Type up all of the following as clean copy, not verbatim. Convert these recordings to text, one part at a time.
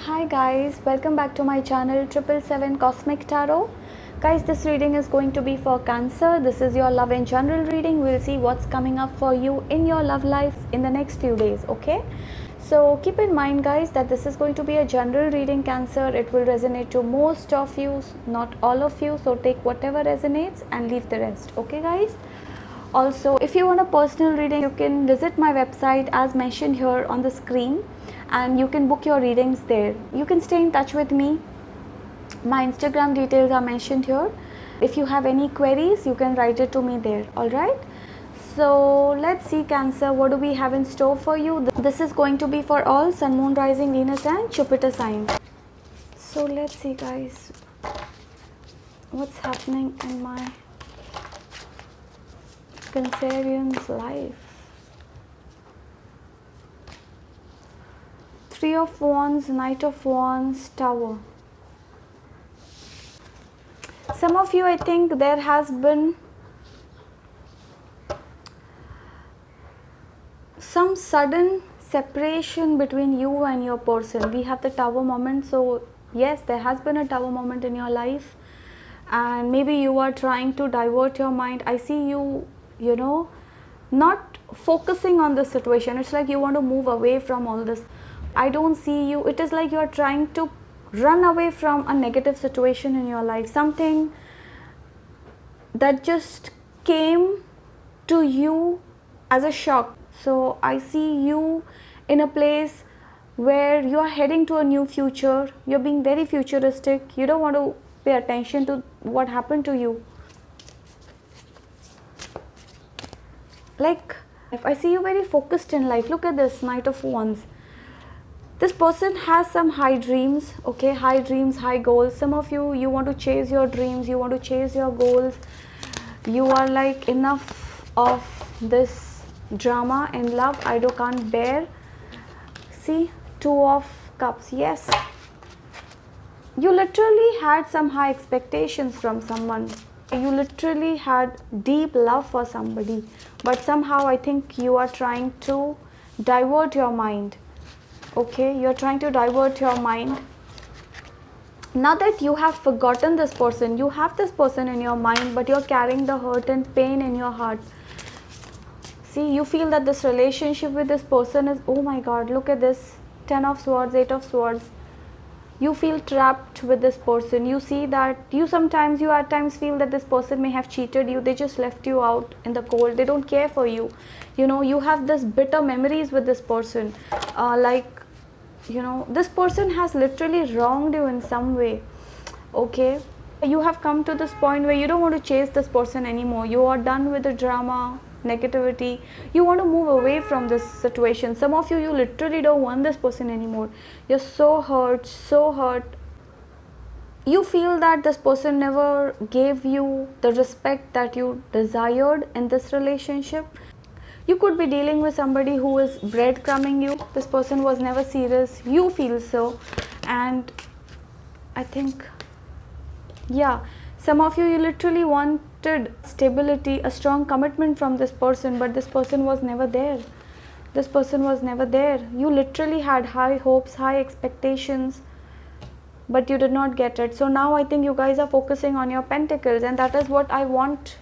Hi guys, welcome back to my channel 777 Cosmic Tarot. Guys, this reading is going to be for Cancer. This is your love and general reading. We'll see what's coming up for you in your love life in the next few days, okay? So keep in mind guys that this is going to be a general reading, Cancer. It will resonate to most of you, not all of you. So take whatever resonates and leave the rest, okay guys? Also, if you want a personal reading, you can visit my website as mentioned here on the screen, and you can book your readings there. You can stay in touch with me. My Instagram details are mentioned here. If you have any queries, you can write it to me there. Alright, so let's see, Cancer, what do we have in store for you? This is going to be for all Sun, Moon, Rising, Venus and Jupiter signs. So let's see guys, what's happening in my Cancerian's life. Three of Wands, Knight of Wands, Tower. Some of you, I think there has been some sudden separation between you and your person. We have the Tower moment. So yes, there has been a Tower moment in your life, and maybe you are trying to divert your mind. I see you not focusing on the situation. It's like you want to move away from all this. I don't see you. It is like you are trying to run away from a negative situation in your life, something that just came to you as a shock. So I see you in a place where you are heading to a new future. You're being very futuristic. You don't want to pay attention to what happened to you. Like, if I see you very focused in life. Look at this Knight of Wands. This person has some high dreams, okay? High dreams, high goals. Some of you, you want to chase your dreams, you want to chase your goals. You are like, enough of this drama in love. I can't bear. See, Two of Cups. Yes, you literally had some high expectations from someone. You literally had deep love for somebody, but somehow I think you are trying to divert your mind. Okay, you're trying to divert your mind. Now that you have forgotten this person, you have this person in your mind, but you're carrying the hurt and pain in your heart. See, you feel that this relationship with this person is, oh my god, look at this, 10 of Swords, 8 of Swords. You feel trapped with this person. You see that you at times feel that this person may have cheated you. They just left you out in the cold. They don't care for you. You have this bitter memories with this person. This person has literally wronged you in some way. Okay, you have come to this point where you don't want to chase this person anymore. You are done with the drama, negativity. You want to move away from this situation. Some of you literally don't want this person anymore. You're so hurt, so hurt. You feel that this person never gave you the respect that you desired in this relationship. You could be dealing with somebody who is breadcrumbing you. This person was never serious. You feel so. And I think, yeah, some of you literally wanted stability, a strong commitment from this person, but this person was never there. This person was never there. You literally had high hopes, high expectations, but you did not get it. So now I think you guys are focusing on your pentacles, and that is what I want.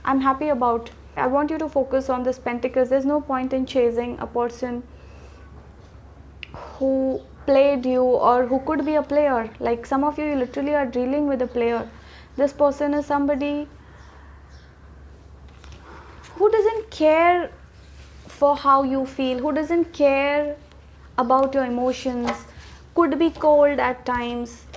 I'm happy about. I want you to focus on this pentacles. There's no point in chasing a person who played you or who could be a player. Like, some of you literally are dealing with a player. This person is somebody who doesn't care for how you feel, who doesn't care about your emotions, could be cold at times.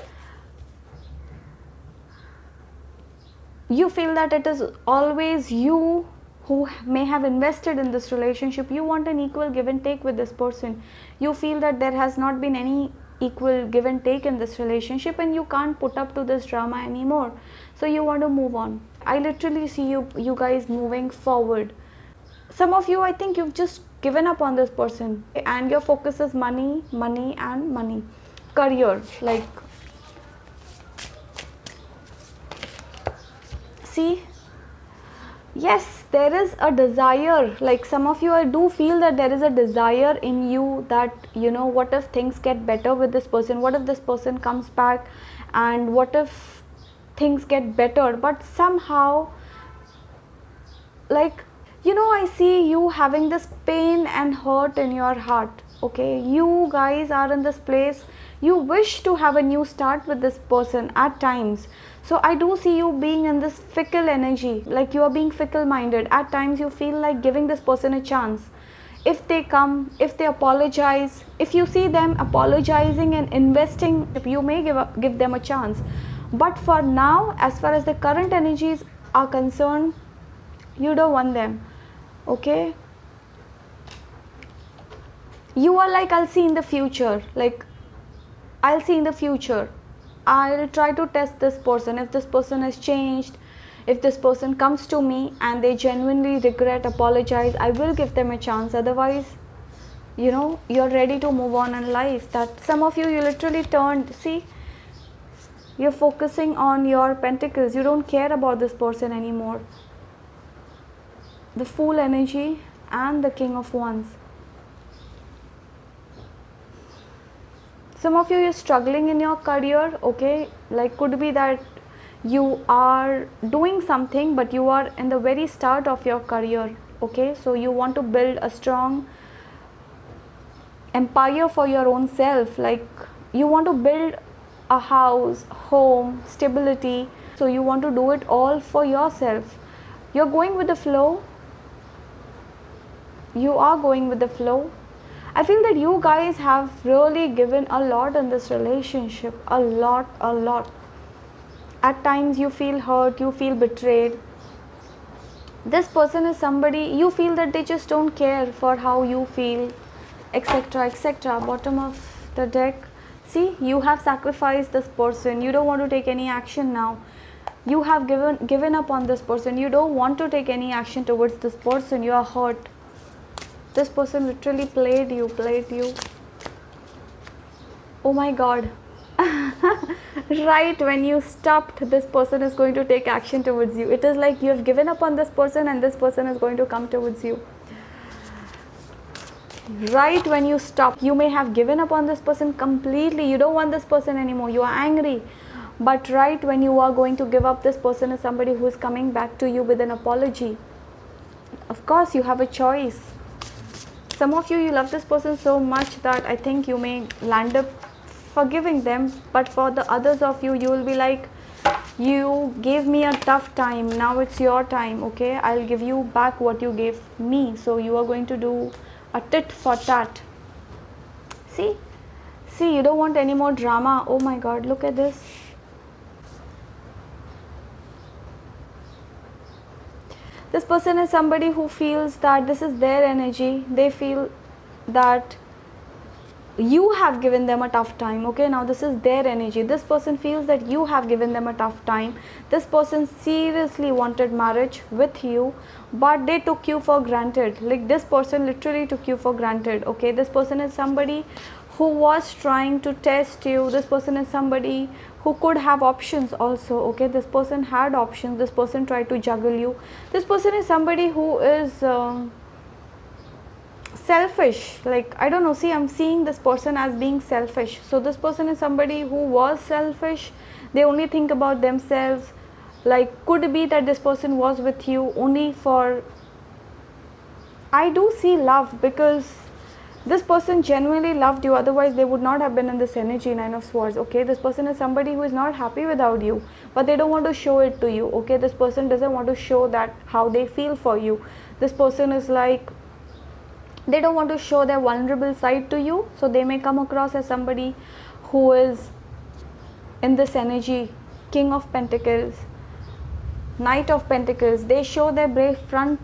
You feel that it is always you who may have invested in this relationship. You want an equal give and take with this person. You feel that there has not been any equal give and take in this relationship, and you can't put up to this drama anymore. So you want to move on. I literally see you guys moving forward. Some of you, I think you've just given up on this person, and your focus is money, money and money. Career, like, see, Yes, there is a desire. Like some of you, I do feel that there is a desire in you that, you know, what if things get better with this person? What if this person comes back? And what if things get better? But somehow, like, you know, I see you having this pain and hurt in your heart. Okay, you guys are in this place, you wish to have a new start with this person at times. So I do see you being in this fickle energy, like you are being fickle minded. At times you feel like giving this person a chance. If they come, if they apologize, if you see them apologizing and investing, you may give them a chance. But for now, as far as the current energies are concerned, you don't want them. Okay, you are like, I'll see in the future, like I'll see in the future, I'll try to test this person. If this person has changed, if this person comes to me and they genuinely regret, apologize, I will give them a chance. Otherwise, you know, you're ready to move on in life. That some of you literally turned, see, you're focusing on your pentacles, you don't care about this person anymore. The Fool energy and the King of Wands. Some of you are struggling in your career. Okay, like could be that you are doing something but you are in the very start of your career. Okay, so you want to build a strong empire for your own self, like you want to build a house, home, stability. So you want to do it all for yourself. You're going with the flow. You are going with the flow. I feel that you guys have really given a lot in this relationship. A lot. At times you feel hurt, you feel betrayed. This person is somebody, you feel that they just don't care for how you feel, etc., etc. Bottom of the deck. See, you have sacrificed this person. You don't want to take any action now. You have given up on this person. You don't want to take any action towards this person. You are hurt. This person literally played you. Oh my god. Right when you stopped, this person is going to take action towards you. It is like you have given up on this person and this person is going to come towards you. Right when you stop, you may have given up on this person completely. You don't want this person anymore. You are angry. But right when you are going to give up, this person is somebody who is coming back to you with an apology. Of course, you have a choice. Some of you love this person so much that I think you may land up forgiving them. But for the others of you, you will be like, you gave me a tough time. Now it's your time. Okay, I'll give you back what you gave me. So you are going to do a tit for tat. See, you don't want any more drama. Oh my god, look at this. This person is somebody who feels that this is their energy. They feel that you have given them a tough time. Okay, now this is their energy. This person feels that you have given them a tough time. This person seriously wanted marriage with you, but they took you for granted. Like this person literally took you for granted. Okay, this person is somebody who was trying to test you. This person is somebody who could have options also. Okay, this person had options. This person tried to juggle you. This person is somebody who is selfish. Like I don't know, see, I'm seeing this person as being selfish. So this person is somebody who was selfish. They only think about themselves. Like could be that this person was with you only for, I do see love, because this person genuinely loved you, otherwise they would not have been in this energy. Nine of Swords. Okay, this person is somebody who is not happy without you, but they don't want to show it to you. Okay, this person doesn't want to show that how they feel for you. This person is like, they don't want to show their vulnerable side to you. So they may come across as somebody who is in this energy. King of Pentacles, Knight of Pentacles. They show their brave front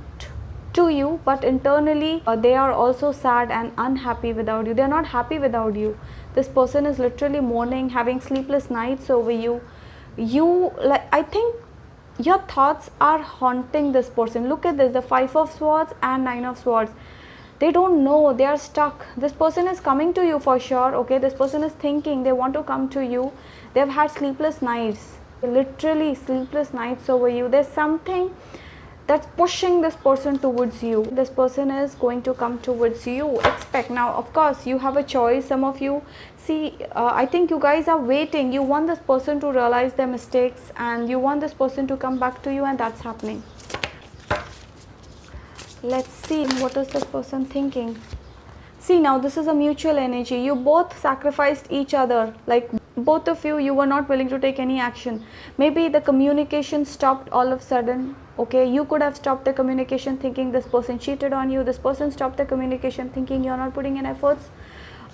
to you, but internally they are also sad and unhappy without you. They are not happy without you. This person is literally mourning, having sleepless nights over you. Like, I think your thoughts are haunting this person. Look at this, the Five of Swords and Nine of Swords. They don't know, they are stuck. This person is coming to you for sure. Okay, this person is thinking they want to come to you. They have had sleepless nights, literally sleepless nights over you. There's something that's pushing this person towards you. This person is going to come towards you. Expect. Now of course you have a choice. Some of you see, I think you guys are waiting. You want this person to realize their mistakes and you want this person to come back to you, and that's happening. Let's see what is this person thinking. See, now this is a mutual energy. You both sacrificed each other, like both of you were not willing to take any action. Maybe the communication stopped all of a sudden. Okay, you could have stopped the communication thinking this person cheated on you. This person stopped the communication thinking you're not putting in efforts.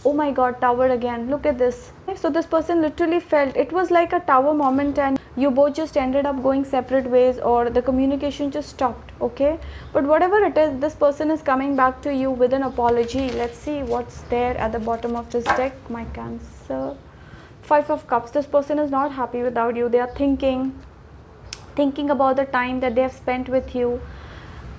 Oh my god, tower again. Look at this. So this person literally felt it was like a tower moment, and you both just ended up going separate ways, or the communication just stopped. Okay, but whatever it is, this person is coming back to you with an apology. Let's see what's there at the bottom of this deck. My Cancer. 5 of Cups. This person is not happy without you. They are thinking about the time that they have spent with you.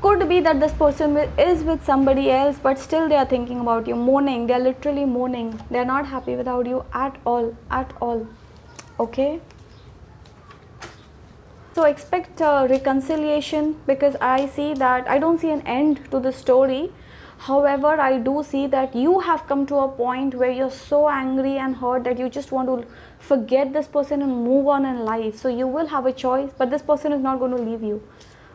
Could be that this person is with somebody else, but still they are thinking about you, mourning. They are literally mourning. They are not happy without you at all, at all. Okay, so expect reconciliation, because I see that I don't see an end to the story. However, I do see that you have come to a point where you're so angry and hurt that you just want to forget this person and move on in life. So you will have a choice, but this person is not going to leave you.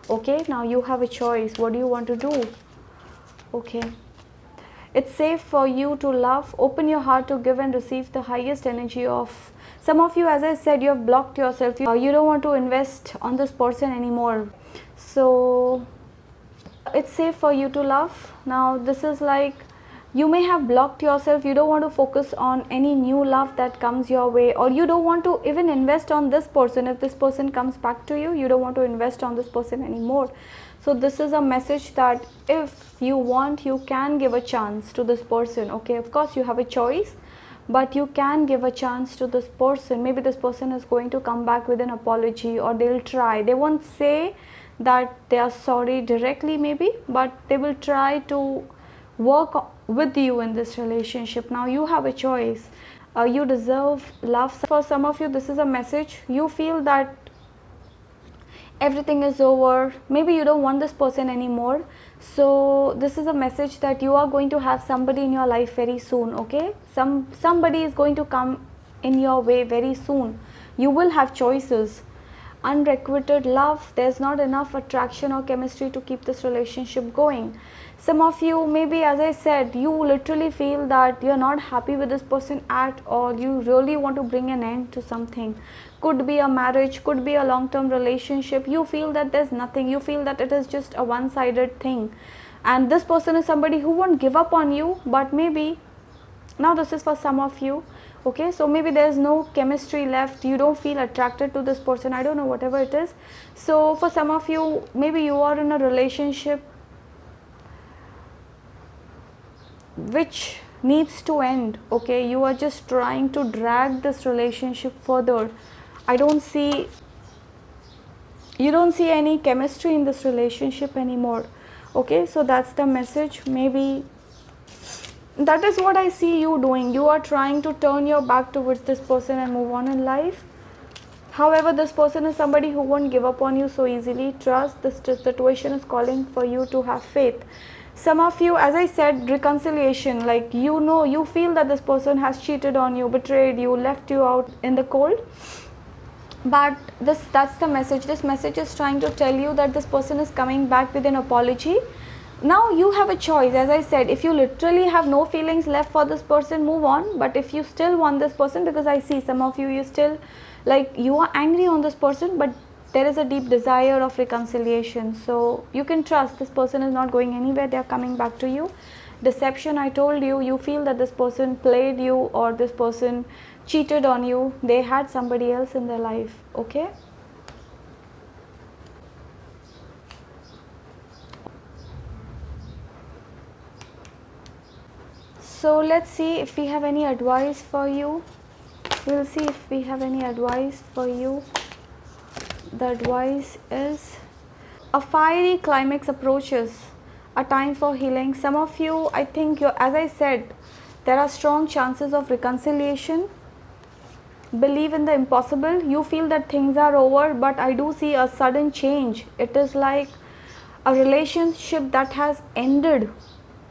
Okay, now you have a choice. What do you want to do? Okay, it's safe for you to love. Open your heart to give and receive the highest energy of. Some of you, as I said, you have blocked yourself. You don't want to invest on this person anymore. So it's safe for you to love. Now this is like you may have blocked yourself. You don't want to focus on any new love that comes your way, or you don't want to even invest on this person. If this person comes back to you, you don't want to invest on this person anymore. So this is a message that if you want, you can give a chance to this person. Okay, of course you have a choice, but you can give a chance to this person. Maybe this person is going to come back with an apology, or they'll try. They won't say that they are sorry directly maybe, but they will try to work with you in this relationship. Now you have a choice. You deserve love. For some of you, this is a message. You feel that everything is over. Maybe you don't want this person anymore. So this is a message that you are going to have somebody in your life very soon. Okay, somebody is going to come in your way very soon. You will have choices. Unrequited love. There's not enough attraction or chemistry to keep this relationship going. Some of you, maybe as I said, you literally feel that you're not happy with this person at all. You really want to bring an end to something. Could be a marriage, could be a long-term relationship. You feel that there's nothing. You feel that it is just a one-sided thing. And this person is somebody who won't give up on you, but maybe, now this is for some of you. Okay, so maybe there's no chemistry left. You don't feel attracted to this person. I don't know, whatever it is. So for some of you, maybe you are in a relationship which needs to end. Okay, you are just trying to drag this relationship further. You don't see any chemistry in this relationship anymore. Okay, so that's the message. Maybe that is what I see you doing. You are trying to turn your back towards this person and move on in life. However, this person is somebody who won't give up on you so easily. Trust. This situation is calling for you to have faith. Some of you, as I said, reconciliation, like you feel that this person has cheated on you, betrayed you, left you out in the cold. But that's the message. This message is trying to tell you that this person is coming back with an apology. Now you have a choice. As I said, if you literally have no feelings left for this person, move on. But if you still want this person, because I see some of you still, like, you are angry on this person, but there is a deep desire of reconciliation. So you can trust this person is not going anywhere. They are coming back to you. Deception, I told you, you feel that this person played you, or this person cheated on you. They had somebody else in their life. Okay, so let's see if we have any advice for you. We'll see if we have any advice for you. The advice is a fiery climax approaches, a time for healing. Some of you, I think, as I said, there are strong chances of reconciliation. Believe in the impossible. You feel that things are over, but I do see a sudden change. It is like A relationship that has ended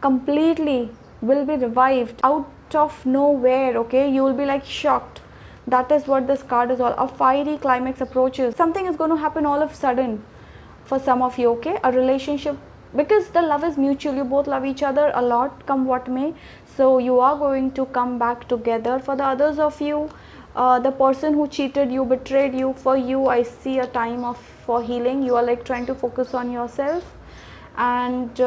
completely will be revived out of nowhere. Okay, you will be like shocked. That is what this card is all. A fiery climax approaches. Something is going to happen all of a sudden for some of you. Okay, a relationship, because the love is mutual, you both love each other a lot, come what may, so you are going to come back together. For the others of you, the person who cheated you, betrayed you, for you I see a time of for healing. You are like trying to focus on yourself, and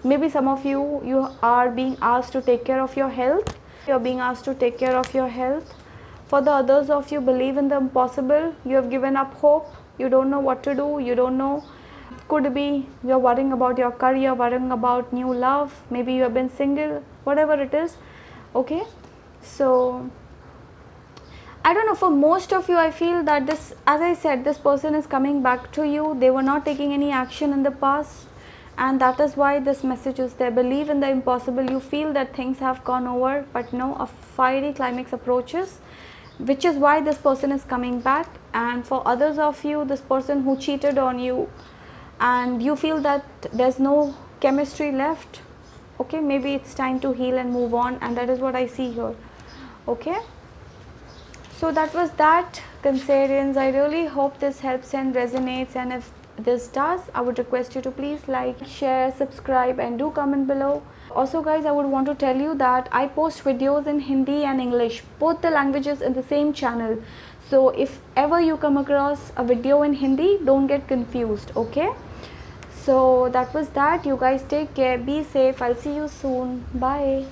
maybe some of you are being asked to take care of your health. You are being asked to take care of your health. For the others of you, believe in the impossible. You have given up hope. You don't know what to do. You don't know. Could be you're worrying about your career, worrying about new love. Maybe you have been single, whatever it is. Okay, so I don't know, for most of you I feel that this, as I said, this person is coming back to you. They were not taking any action in the past, and that is why this message is there. Believe in the impossible. You feel that things have gone over, but no, a fiery climax approaches, which is why this person is coming back. And for others of you, this person who cheated on you and you feel that there's no chemistry left, okay, maybe it's time to heal and move on, and that is what I see here. Okay, so that was that, Cancerians. I really hope this helps and resonates, and if this does, I would request you to please like, share, subscribe, and do comment below. Also guys, I would want to tell you that I post videos in Hindi and English, both the languages, in the same channel. So if ever you come across a video in Hindi, don't get confused. Okay, so that was that. You guys take care, be safe. I'll see you soon. Bye.